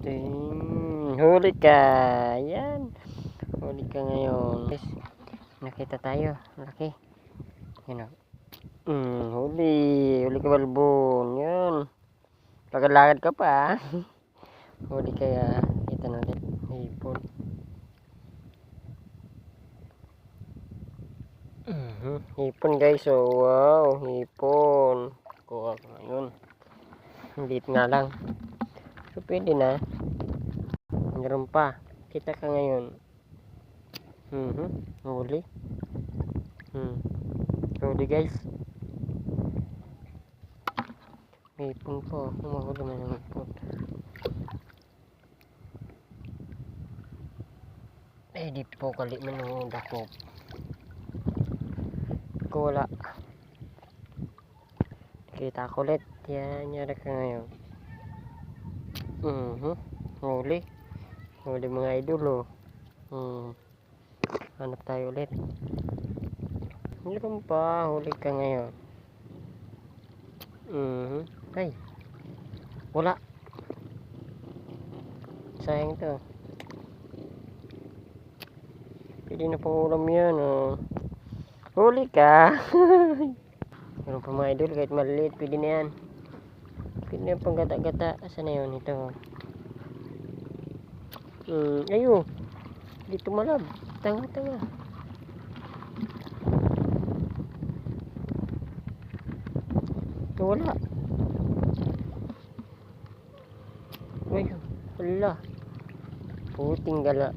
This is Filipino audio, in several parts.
Huli ka. Yan. Huli ka ngayon. Guys, nakita tayo. Laki. Yan o. Huli. Huli ka balbon. Yan. Lakad-lakad ka pa. Huli ka ya. Kita na ulit. Hipon. Hipon guys. Oh, wow. Hipon. Kuha ko ngayon. Liit nga lang. So, pwede na. Meron pa. Kita ka ngayon. Huli. Huli guys. Hipon po. Mahuli man ang hipon. Di po kali man ang dakop. Wala. Kita ko ulit. Yan. Nyara ka ngayon. Huli. Huli mga idol oh. Hanap tayo ulit. Meron pa. Huli ka ngayon. Ay. Wala. Sayang to. Pwede na pang ulam yan oh. Huli ka. Meron pa mga idol. Kahit maliliit. Pwede na yan. Pwede na pang gata-gata. Asan na yun? Ito. Ayun. Dito malab. Tanga-tanga. Wala. Ayun. Wala. Puting gala.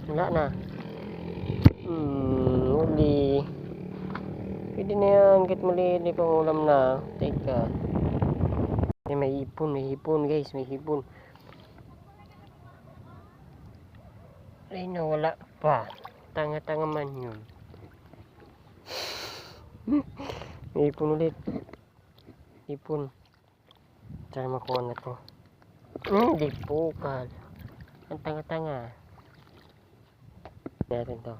Wala na. Huli. Pwede na yan. Kahit maliit pang ulam na. Teka. May hipon. May hipon guys. May hipon. Ay, nawala pa. Tanga-tanga man yun. Hipon ulit. Hipon. Saan makuha na to? Hindi po kal. Ang tanga-tanga. Natin to.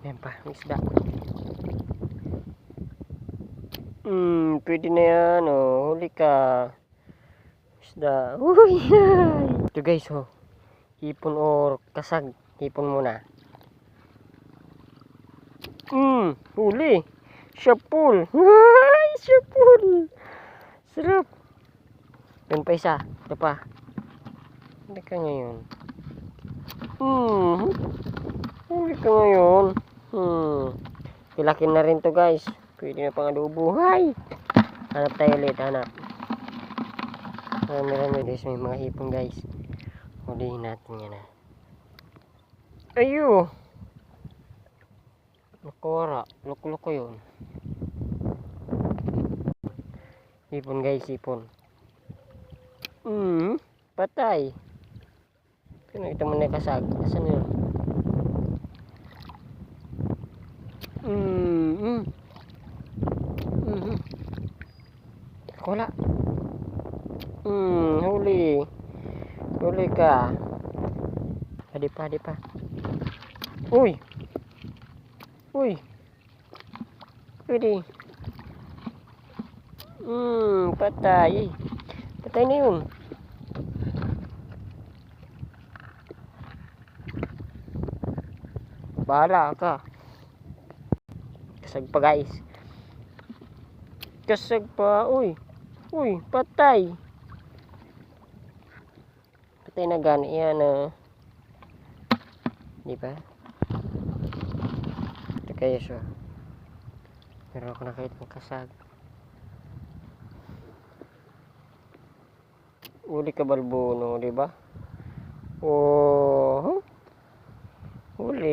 Yan pa. Isda. Pwede na yan oh. Huli ka. Isda. Uy! Ito guys oh. Hipon or kasag. Hipon muna. Huli. Syapul. Ay, syapul. Sarap. Yun pa isa. Ito pa. Hindi ka ngayon. Huli ka ngayon. Pilakin na rin to guys. Pwede na pang adobo. Hay! Hanap tayo ulit. Hanap. Marami guys. May mga hipon guys. Hulihin natin yan Ayun. Nakawara. Loko-loko yun. Hipon guys. Hipon. Patay. Kita mo na kasag. Asan yun? Wala. Huli. Huli ka. Hadi pa. Uy. Pwede. Patay. Patay na yun. Bahala ka. Kasag pa guys. Kasag pa. Uy, patay. Patay na gani yan Di ba? Ito kayo siya. Meron ako nakita ng kasag. Uli ka balbono, di ba? Oh. Huli.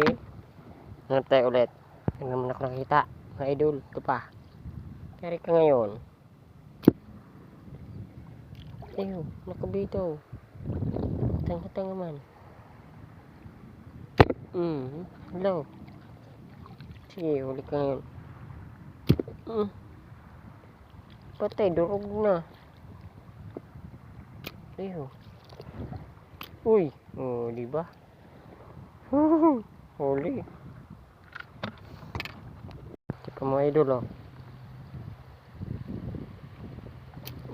Hanap tayo ulit. Hindi naman ako nakita. Mga idol, ito pa. Kari ka ngayon. Ayun, nakabito. Tanga-tanga man. Hello. Sige, huli ka ngayon. Patay, durog na. Ayun. Uy, oh, di ba? Huli. Ito pa mga idol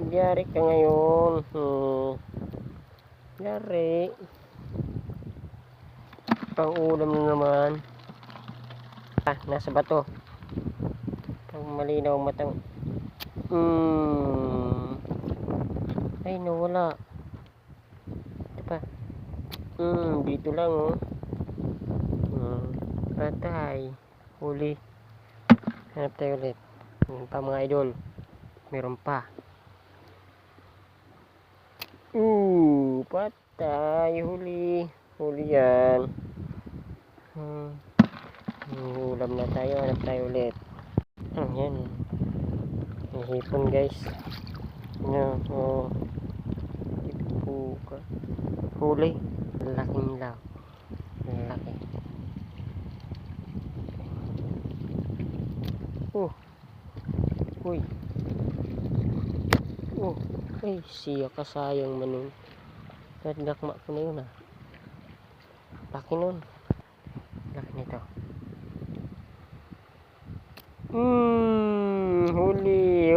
Yari ka ngayon. Yari. Pang ulam na naman. Nasa bato. Pang malinaw matang. Ay, nawala. Ito pa. Dito lang, oh. Patay. Huli. Hanap tayo ulit. Yan pa mga idol. Meron pa. Patay. Huli. Huli yan. Ulam na tayo. Hanap tayo ulit. Yan. Hipon guys. Yan. Ipuka. Huli. Laking law. Laki. Uy. Ay, siya kasayang manun. Nadakma ko na yun Laki nun. Laki nito. Huli.